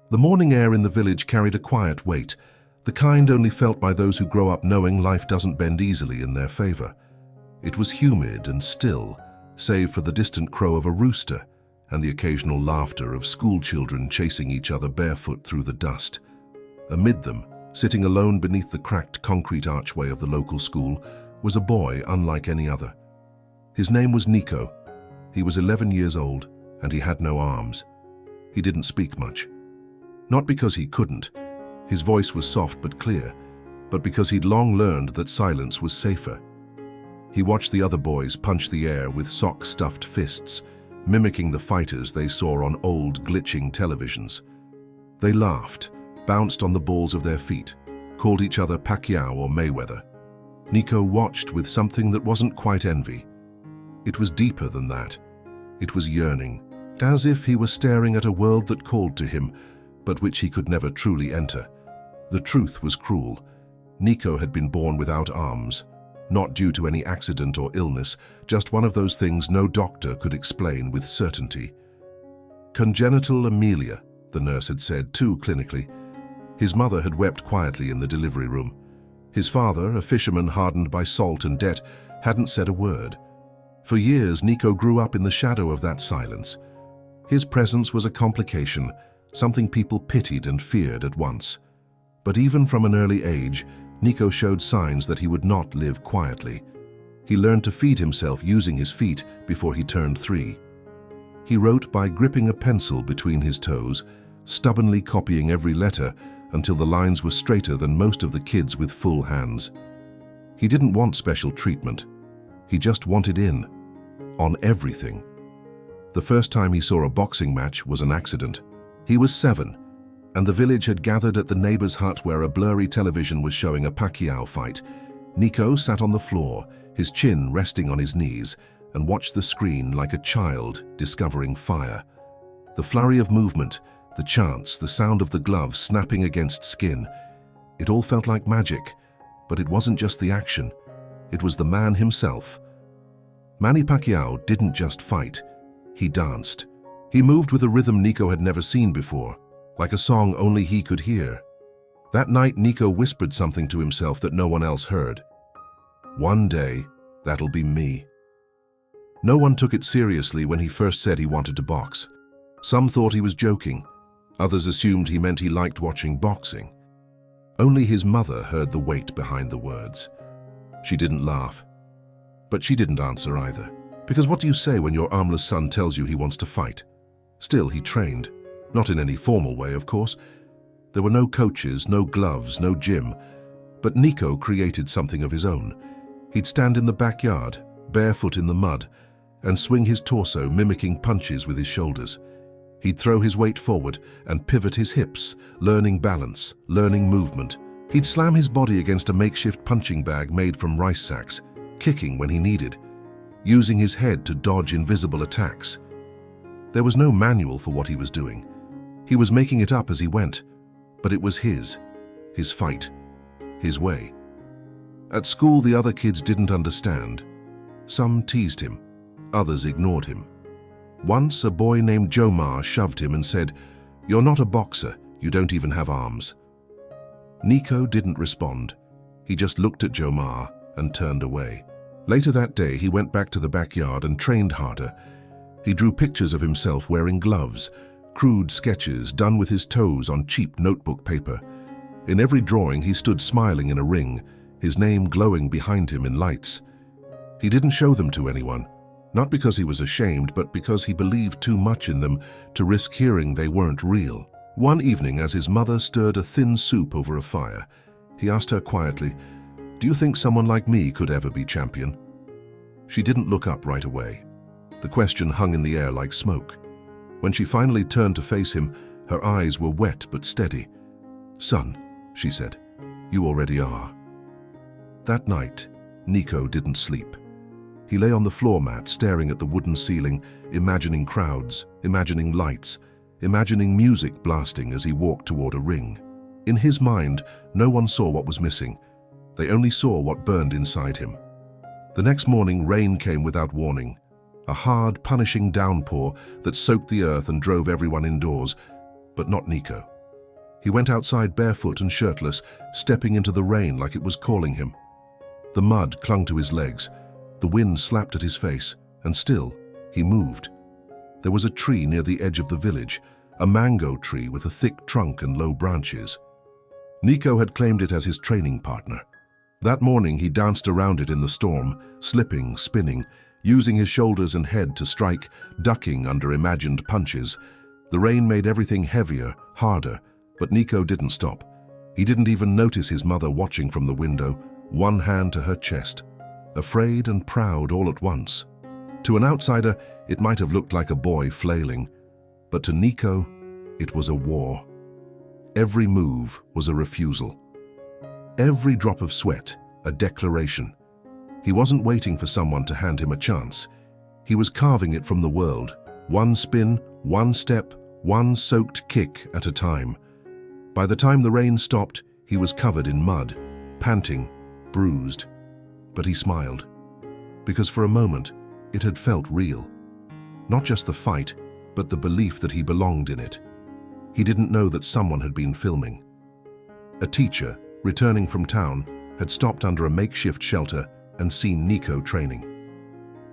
The morning air in the village carried a quiet weight, the kind only felt by those who grow up knowing life doesn't bend easily in their favor. It was humid and still, save for the distant crow of a rooster and the occasional laughter of school children chasing each other barefoot through the dust. Amid them, sitting alone beneath the cracked concrete archway of the local school, was a boy unlike any other. His name was Nico. He was 11 years old, and he had no arms. He didn't speak much. Not because he couldn't. His voice was soft but clear, but because he'd long learned that silence was safer. He watched the other boys punch the air with sock-stuffed fists, mimicking the fighters they saw on old, glitching televisions. They laughed, bounced on the balls of their feet, called each other Pacquiao or Mayweather. Nico watched with something that wasn't quite envy. It was deeper than that. It was yearning, as if he were staring at a world that called to him, but which he could never truly enter. The truth was cruel. Nico had been born without arms, not due to any accident or illness, just one of those things no doctor could explain with certainty. Congenital amelia, the nurse had said too clinically. His mother had wept quietly in the delivery room. His father, a fisherman hardened by salt and debt, hadn't said a word. For years, Nico grew up in the shadow of that silence. His presence was a complication, something people pitied and feared at once. But even from an early age, Nico showed signs that he would not live quietly. He learned to feed himself using his feet before he turned 3. He wrote by gripping a pencil between his toes, stubbornly copying every letter until the lines were straighter than most of the kids with full hands. He didn't want special treatment. He just wanted in, on everything. The first time he saw a boxing match was an accident. He was 7, and the village had gathered at the neighbor's hut where a blurry television was showing a Pacquiao fight. Nico sat on the floor, his chin resting on his knees, and watched the screen like a child discovering fire. The flurry of movement, the chants, the sound of the gloves snapping against skin. It all felt like magic, but it wasn't just the action. It was the man himself. Manny Pacquiao didn't just fight, he danced. He moved with a rhythm Nico had never seen before, like a song only he could hear. That night, Nico whispered something to himself that no one else heard. One day, that'll be me. No one took it seriously when he first said he wanted to box. Some thought he was joking. Others assumed he meant he liked watching boxing. Only his mother heard the weight behind the words. She didn't laugh. But she didn't answer either. Because what do you say when your armless son tells you he wants to fight? Still, he trained. Not in any formal way, of course. There were no coaches, no gloves, no gym. But Nico created something of his own. He'd stand in the backyard, barefoot in the mud, and swing his torso, mimicking punches with his shoulders. He'd throw his weight forward and pivot his hips, learning balance, learning movement. He'd slam his body against a makeshift punching bag made from rice sacks, kicking when he needed, using his head to dodge invisible attacks. There was no manual for what he was doing. He was making it up as he went, but it was his fight, his way. At school, the other kids didn't understand. Some teased him, others ignored him. Once, a boy named Jomar shoved him and said, "You're not a boxer, you don't even have arms." Nico didn't respond. He just looked at Jomar and turned away. Later that day, he went back to the backyard and trained harder. He drew pictures of himself wearing gloves, crude sketches done with his toes on cheap notebook paper. In every drawing, he stood smiling in a ring, his name glowing behind him in lights. He didn't show them to anyone, not because he was ashamed, but because he believed too much in them to risk hearing they weren't real. One evening, as his mother stirred a thin soup over a fire, he asked her quietly, "Do you think someone like me could ever be champion?" She didn't look up right away. The question hung in the air like smoke. When she finally turned to face him, her eyes were wet but steady. "Son," she said, "you already are." That night, Nico didn't sleep. He lay on the floor mat staring at the wooden ceiling, imagining crowds, imagining lights, imagining music blasting as he walked toward a ring. In his mind, no one saw what was missing. They only saw what burned inside him. The next morning, rain came without warning. A hard, punishing downpour that soaked the earth and drove everyone indoors, but not Nico. He went outside barefoot and shirtless, stepping into the rain like it was calling him. The mud clung to his legs, the wind slapped at his face, and still, he moved. There was a tree near the edge of the village, a mango tree with a thick trunk and low branches. Nico had claimed it as his training partner. That morning he danced around it in the storm, slipping, spinning, using his shoulders and head to strike, ducking under imagined punches. The rain made everything heavier, harder, but Nico didn't stop. He didn't even notice his mother watching from the window, one hand to her chest, afraid and proud all at once. To an outsider, it might have looked like a boy flailing, but to Nico, it was a war. Every move was a refusal. Every drop of sweat, a declaration. He wasn't waiting for someone to hand him a chance. He was carving it from the world, one spin, one step, one soaked kick at a time. By the time the rain stopped, he was covered in mud, panting, bruised. But he smiled, because for a moment, it had felt real. Not just the fight, but the belief that he belonged in it. He didn't know that someone had been filming. A teacher, returning from town, had stopped under a makeshift shelter and seen Nico training.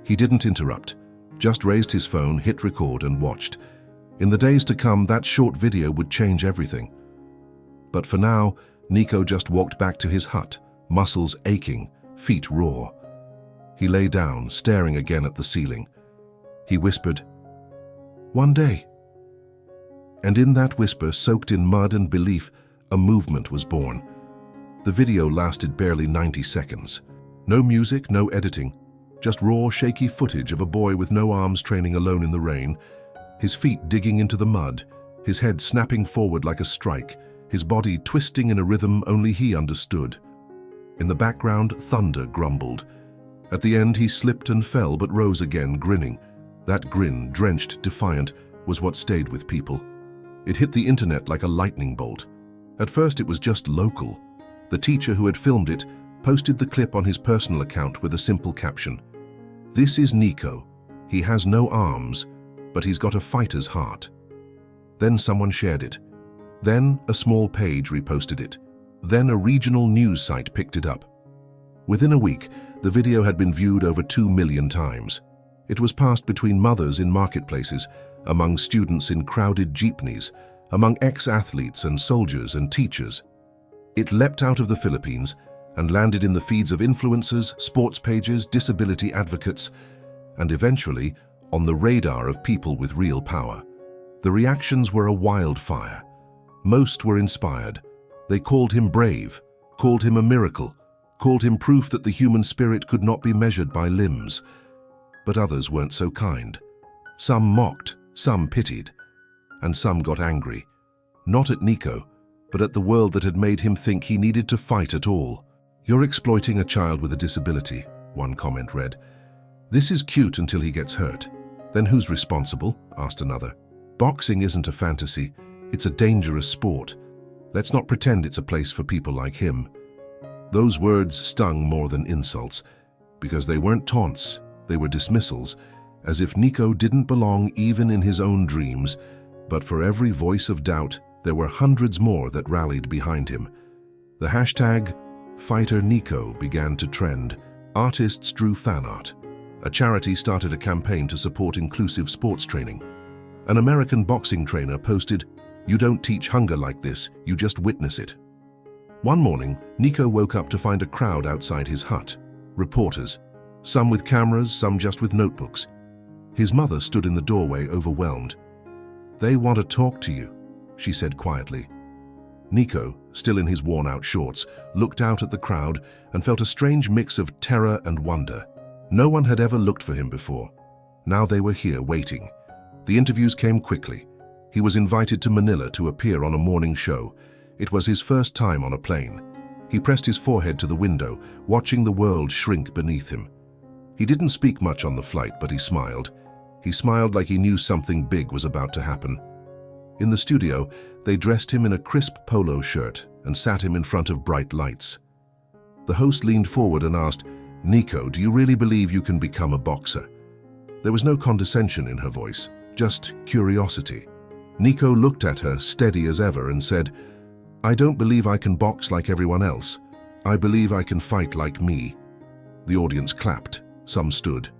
He didn't interrupt, just raised his phone, hit record and watched. In the days to come, that short video would change everything. But for now, Nico just walked back to his hut, muscles aching, feet raw. He lay down, staring again at the ceiling. He whispered, "One day." And in that whisper, soaked in mud and belief, a movement was born. The video lasted barely 90 seconds. No music, no editing, just raw, shaky footage of a boy with no arms training alone in the rain, his feet digging into the mud, his head snapping forward like a strike, his body twisting in a rhythm only he understood. In the background, thunder grumbled. At the end, he slipped and fell but rose again, grinning. That grin, drenched, defiant, was what stayed with people. It hit the internet like a lightning bolt. At first, it was just local. The teacher who had filmed it posted the clip on his personal account with a simple caption. "This is Nico. He has no arms, but he's got a fighter's heart." Then someone shared it. Then a small page reposted it. Then a regional news site picked it up. Within a week, the video had been viewed over 2 million times. It was passed between mothers in marketplaces, among students in crowded jeepneys, among ex-athletes and soldiers and teachers. It leapt out of the Philippines and landed in the feeds of influencers, sports pages, disability advocates, and eventually on the radar of people with real power. The reactions were a wildfire. Most were inspired. They called him brave, called him a miracle, called him proof that the human spirit could not be measured by limbs. But others weren't so kind. Some mocked, some pitied, and some got angry. Not at Nico, but at the world that had made him think he needed to fight at all. "You're exploiting a child with a disability," one comment read. "This is cute until he gets hurt. Then who's responsible?" asked another. "Boxing isn't a fantasy. It's a dangerous sport. Let's not pretend it's a place for people like him." Those words stung more than insults, because they weren't taunts, they were dismissals, as if Nico didn't belong even in his own dreams. But for every voice of doubt, there were hundreds more that rallied behind him. The hashtag #FighterNico began to trend. Artists drew fan art. A charity started a campaign to support inclusive sports training. An American boxing trainer posted, "You don't teach hunger like this, you just witness it." One morning, Nico woke up to find a crowd outside his hut. Reporters, some with cameras, some just with notebooks. His mother stood in the doorway, overwhelmed. "They want to talk to you," she said quietly. Nico, still in his worn-out shorts, looked out at the crowd and felt a strange mix of terror and wonder. No one had ever looked for him before. Now they were here, waiting. The interviews came quickly. He was invited to Manila to appear on a morning show. It was his first time on a plane. He pressed his forehead to the window, watching the world shrink beneath him. He didn't speak much on the flight, but he smiled. He smiled like he knew something big was about to happen. In the studio, they dressed him in a crisp polo shirt and sat him in front of bright lights. The host leaned forward and asked, "Nico, do you really believe you can become a boxer?" There was no condescension in her voice, just curiosity. Nico looked at her, steady as ever, and said, "I don't believe I can box like everyone else. I believe I can fight like me." The audience clapped. Some stood.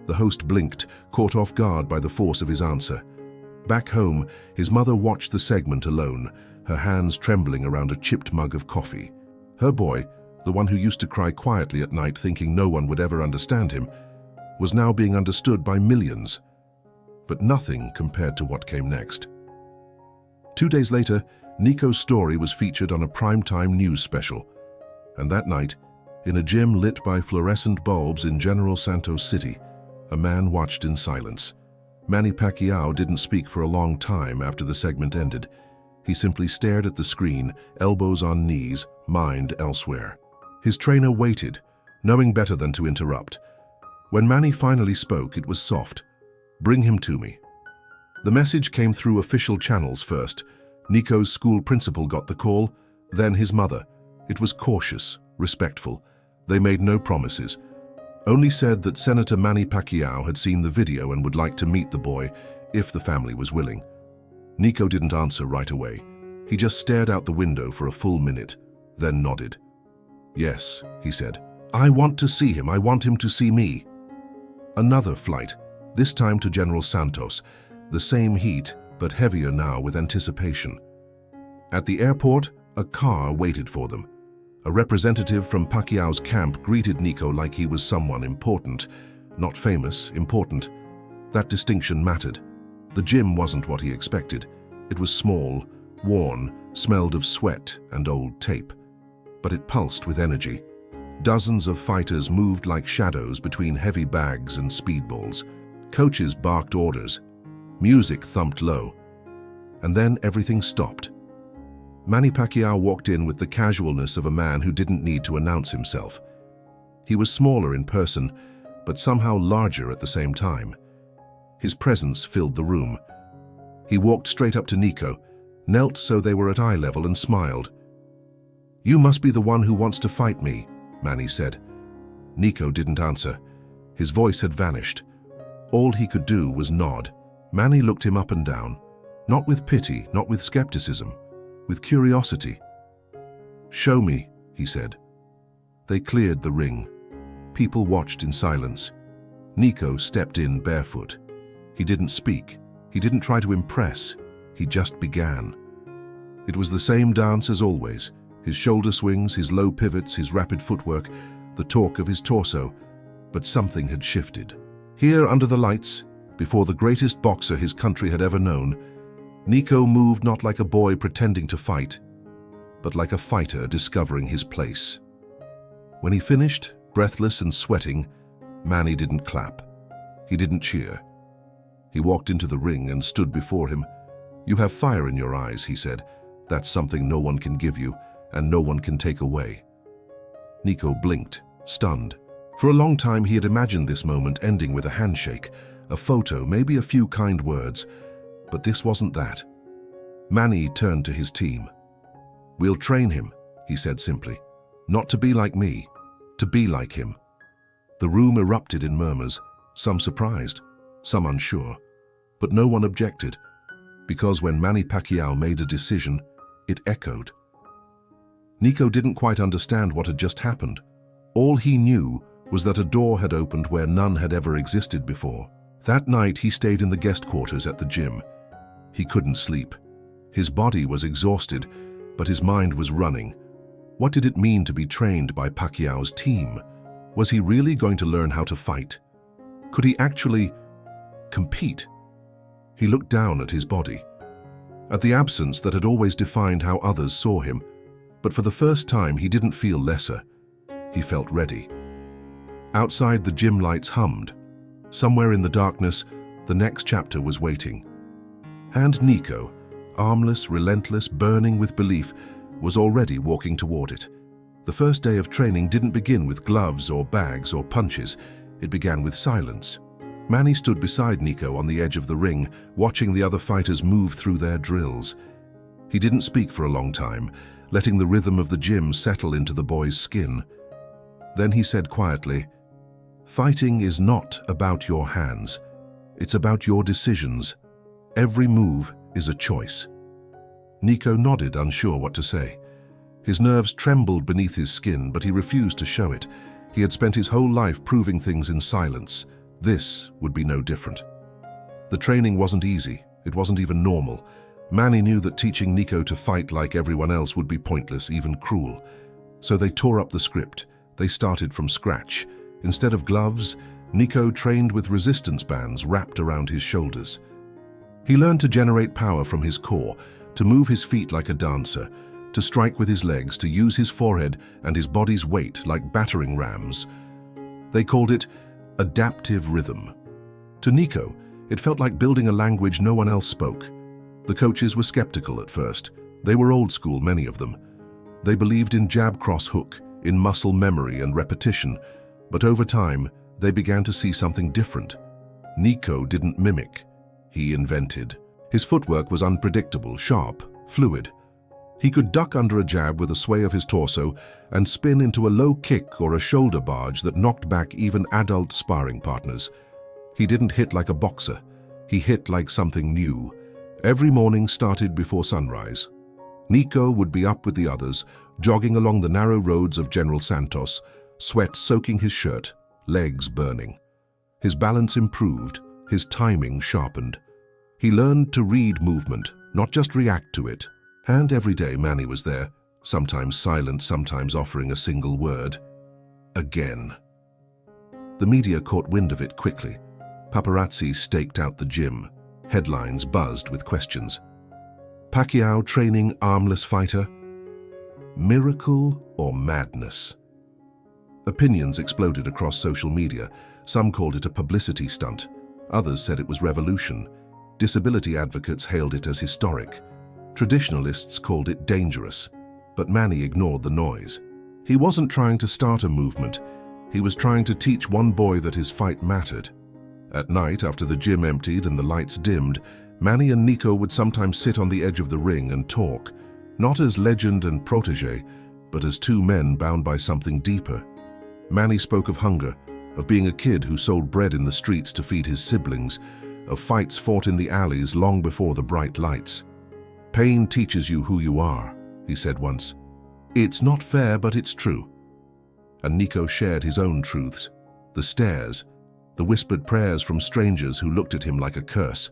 The host blinked, caught off guard by the force of his answer. Back home, his mother watched the segment alone, her hands trembling around a chipped mug of coffee. Her boy, the one who used to cry quietly at night thinking no one would ever understand him, was now being understood by millions. But nothing compared to what came next. 2 days later, Nico's story was featured on a primetime news special. And that night, in a gym lit by fluorescent bulbs in General Santos City, a man watched in silence. Manny Pacquiao didn't speak for a long time after the segment ended. He simply stared at the screen, elbows on knees, mind elsewhere. His trainer waited, knowing better than to interrupt. When Manny finally spoke, it was soft. "Bring him to me." The message came through official channels first. Nico's school principal got the call, then his mother. It was cautious, respectful. They made no promises. Only said that Senator Manny Pacquiao had seen the video and would like to meet the boy if the family was willing. Nico didn't answer right away. He just stared out the window for a full minute, then nodded. "Yes," he said. "I want to see him. I want him to see me." Another flight, this time to General Santos. The same heat, but heavier now with anticipation. At the airport, a car waited for them. A representative from Pacquiao's camp greeted Nico like he was someone important. Not famous, important. That distinction mattered. The gym wasn't what he expected. It was small, worn, smelled of sweat and old tape. But it pulsed with energy. Dozens of fighters moved like shadows between heavy bags and speedballs. Coaches barked orders. Music thumped low. And then everything stopped. Manny Pacquiao walked in with the casualness of a man who didn't need to announce himself. He was smaller in person, but somehow larger at the same time. His presence filled the room. He walked straight up to Nico, knelt so they were at eye level and smiled. "You must be the one who wants to fight me," Manny said. Nico didn't answer. His voice had vanished. All he could do was nod. Manny looked him up and down, not with pity, not with skepticism, with curiosity. "Show me," he said. They cleared the ring. People watched in silence. Nico stepped in barefoot. He didn't speak. He didn't try to impress. He just began. It was the same dance as always. His shoulder swings, his low pivots, his rapid footwork, the torque of his torso. But something had shifted. Here under the lights, before the greatest boxer his country had ever known, Nico moved not like a boy pretending to fight, but like a fighter discovering his place. When he finished, breathless and sweating, Manny didn't clap. He didn't cheer. He walked into the ring and stood before him. "You have fire in your eyes," he said. "That's something no one can give you, and no one can take away." Nico blinked, stunned. For a long time he had imagined this moment ending with a handshake, a photo, maybe a few kind words. But this wasn't that. Manny turned to his team. "We'll train him," he said simply. "Not to be like me, to be like him." The room erupted in murmurs, some surprised, some unsure. But no one objected, because when Manny Pacquiao made a decision, it echoed. Nico didn't quite understand what had just happened. All he knew was that a door had opened where none had ever existed before. That night he stayed in the guest quarters at the gym. He couldn't sleep. His body was exhausted, but his mind was running. What did it mean to be trained by Pacquiao's team? Was he really going to learn how to fight? Could he actually compete? He looked down at his body, at the absence that had always defined how others saw him. But for the first time, he didn't feel lesser. He felt ready. Outside, the gym lights hummed. Somewhere in the darkness, the next chapter was waiting. And Nico, armless, relentless, burning with belief, was already walking toward it. The first day of training didn't begin with gloves or bags or punches. It began with silence. Manny stood beside Nico on the edge of the ring, watching the other fighters move through their drills. He didn't speak for a long time, letting the rhythm of the gym settle into the boy's skin. Then he said quietly, "Fighting is not about your hands. It's about your decisions. Every move is a choice." Nico nodded, unsure what to say. His nerves trembled beneath his skin, but he refused to show it. He had spent his whole life proving things in silence. This would be no different. The training wasn't easy. It wasn't even normal. Manny knew that teaching Nico to fight like everyone else would be pointless, even cruel. So they tore up the script. They started from scratch. Instead of gloves, Nico trained with resistance bands wrapped around his shoulders. He learned to generate power from his core, to move his feet like a dancer, to strike with his legs, to use his forehead and his body's weight like battering rams. They called it adaptive rhythm. To Nico, it felt like building a language no one else spoke. The coaches were skeptical at first. They were old school, many of them. They believed in jab, cross, hook, in muscle memory and repetition, but over time, they began to see something different. Nico didn't mimic. He invented. His footwork was unpredictable, sharp, fluid. He could duck under a jab with a sway of his torso and spin into a low kick or a shoulder barge that knocked back even adult sparring partners. He didn't hit like a boxer. He hit like something new. Every morning started before sunrise. Nico would be up with the others, jogging along the narrow roads of General Santos, sweat soaking his shirt, legs burning. His balance improved, his timing sharpened. He learned to read movement, not just react to it. And every day Manny was there, sometimes silent, sometimes offering a single word. Again. The media caught wind of it quickly. Paparazzi staked out the gym. Headlines buzzed with questions. Pacquiao training armless fighter? Miracle or madness? Opinions exploded across social media. Some called it a publicity stunt. Others said it was revolution. Disability advocates hailed it as historic. Traditionalists called it dangerous. But Manny ignored the noise. He wasn't trying to start a movement. He was trying to teach one boy that his fight mattered. At night, after the gym emptied and the lights dimmed, Manny and Nico would sometimes sit on the edge of the ring and talk, not as legend and protege, but as two men bound by something deeper. Manny spoke of hunger, of being a kid who sold bread in the streets to feed his siblings, of fights fought in the alleys long before the bright lights. "Pain teaches you who you are," he said once. "It's not fair, but it's true." And Nico shared his own truths. The stares, the whispered prayers from strangers who looked at him like a curse.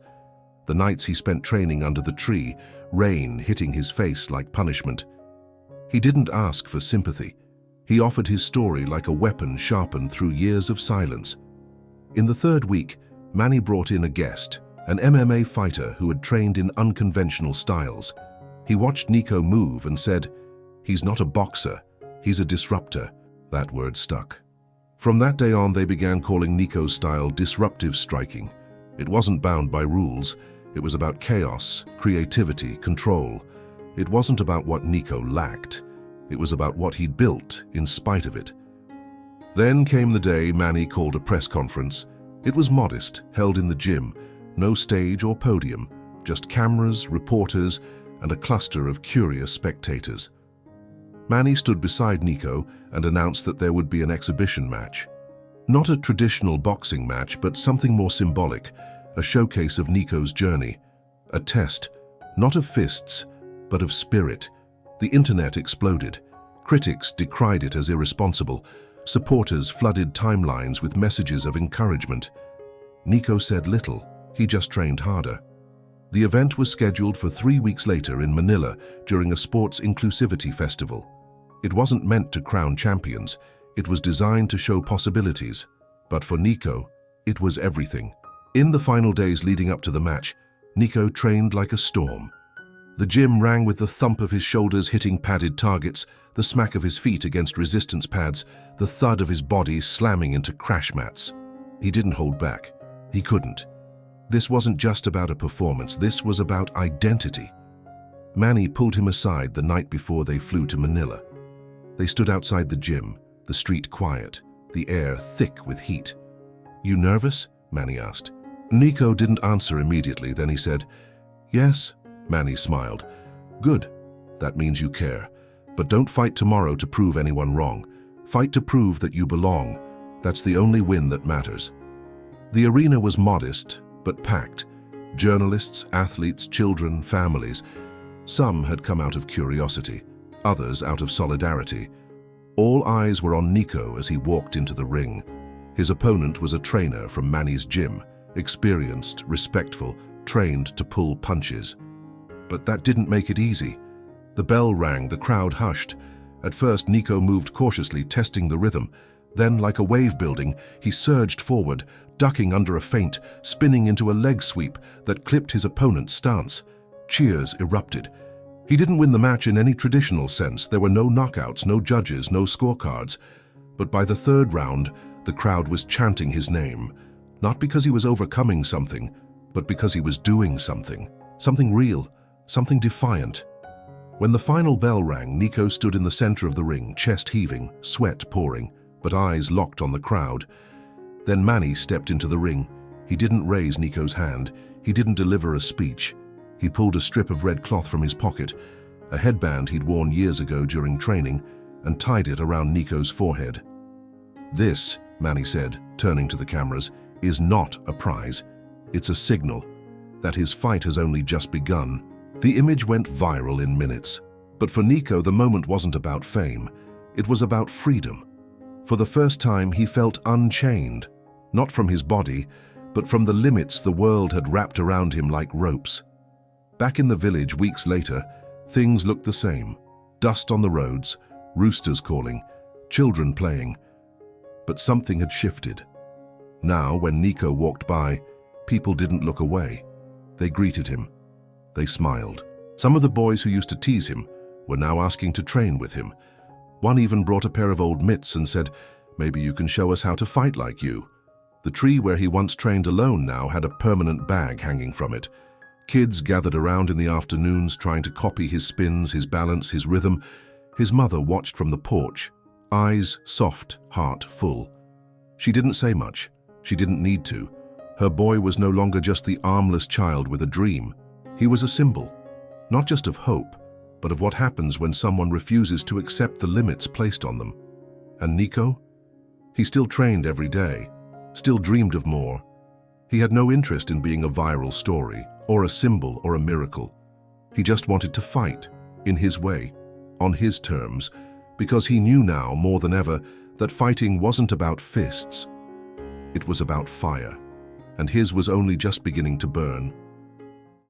The nights he spent training under the tree, rain hitting his face like punishment. He didn't ask for sympathy. He offered his story like a weapon sharpened through years of silence. In the third week, Manny brought in a guest, an MMA fighter who had trained in unconventional styles. He watched Nico move and said, "He's not a boxer, he's a disruptor." That word stuck. From that day on, they began calling Nico's style disruptive striking. It wasn't bound by rules. It was about chaos, creativity, control. It wasn't about what Nico lacked. It was about what he'd built in spite of it. Then came the day Manny called a press conference. It was modest, held in the gym. No stage or podium, just cameras, reporters, and a cluster of curious spectators. Manny stood beside Nico and announced that there would be an exhibition match. Not a traditional boxing match, but something more symbolic, a showcase of Nico's journey. A test, not of fists, but of spirit. The internet exploded. Critics decried it as irresponsible. Supporters flooded timelines with messages of encouragement. Nico said little. He just trained harder. The event was scheduled for 3 weeks later in Manila during a sports inclusivity festival. It wasn't meant to crown champions. It was designed to show possibilities. But for Nico, it was everything. In the final days leading up to the match, Nico trained like a storm. The gym rang with the thump of his shoulders hitting padded targets, the smack of his feet against resistance pads, the thud of his body slamming into crash mats. He didn't hold back. He couldn't. This wasn't just about a performance. This was about identity. Manny pulled him aside the night before they flew to Manila. They stood outside the gym, the street quiet, the air thick with heat. "You nervous?" Manny asked. Nico didn't answer immediately. Then he said, "Yes." Manny smiled. "Good. That means you care. But don't fight tomorrow to prove anyone wrong. Fight to prove that you belong. That's the only win that matters." The arena was modest, but packed. Journalists, athletes, children, families. Some had come out of curiosity. others out of solidarity. All eyes were on Nico as he walked into the ring. His opponent was a trainer from Manny's gym, experienced, respectful, trained to pull punches. But that didn't make it easy. The bell rang, the crowd hushed. At first, Nico moved cautiously, testing the rhythm. Then, like a wave building, he surged forward, ducking under a feint, spinning into a leg sweep that clipped his opponent's stance. Cheers erupted. He didn't win the match in any traditional sense. There were no knockouts, no judges, no scorecards. But by the third round, the crowd was chanting his name, not because he was overcoming something, but because he was doing something. Something real, something defiant. When the final bell rang, Nico stood in the center of the ring, chest heaving, sweat pouring, but eyes locked on the crowd. Then Manny stepped into the ring. He didn't raise Nico's hand. He didn't deliver a speech. He pulled a strip of red cloth from his pocket, a headband he'd worn years ago during training, and tied it around Nico's forehead. "This," Manny said, turning to the cameras, "is not a prize. It's a signal that his fight has only just begun." The image went viral in minutes. But for Nico, the moment wasn't about fame. It was about freedom. For the first time, he felt unchained, not from his body, but from the limits the world had wrapped around him like ropes. Back in the village weeks later, things looked the same. Dust on the roads, roosters calling, children playing. But something had shifted. Now, when Nico walked by, people didn't look away. They greeted him. They smiled. Some of the boys who used to tease him were now asking to train with him. One even brought a pair of old mitts and said, "Maybe you can show us how to fight like you." The tree where he once trained alone now had a permanent bag hanging from it. Kids gathered around in the afternoons trying to copy his spins, his balance, his rhythm. His mother watched from the porch, eyes soft, heart full. She didn't say much. She didn't need to. Her boy was no longer just the armless child with a dream. He was a symbol, not just of hope, but of what happens when someone refuses to accept the limits placed on them. And Nico? He still trained every day, still dreamed of more. He had no interest in being a viral story, or a symbol, or a miracle. He just wanted to fight, in his way, on his terms, because he knew now, more than ever, that fighting wasn't about fists. It was about fire, and his was only just beginning to burn.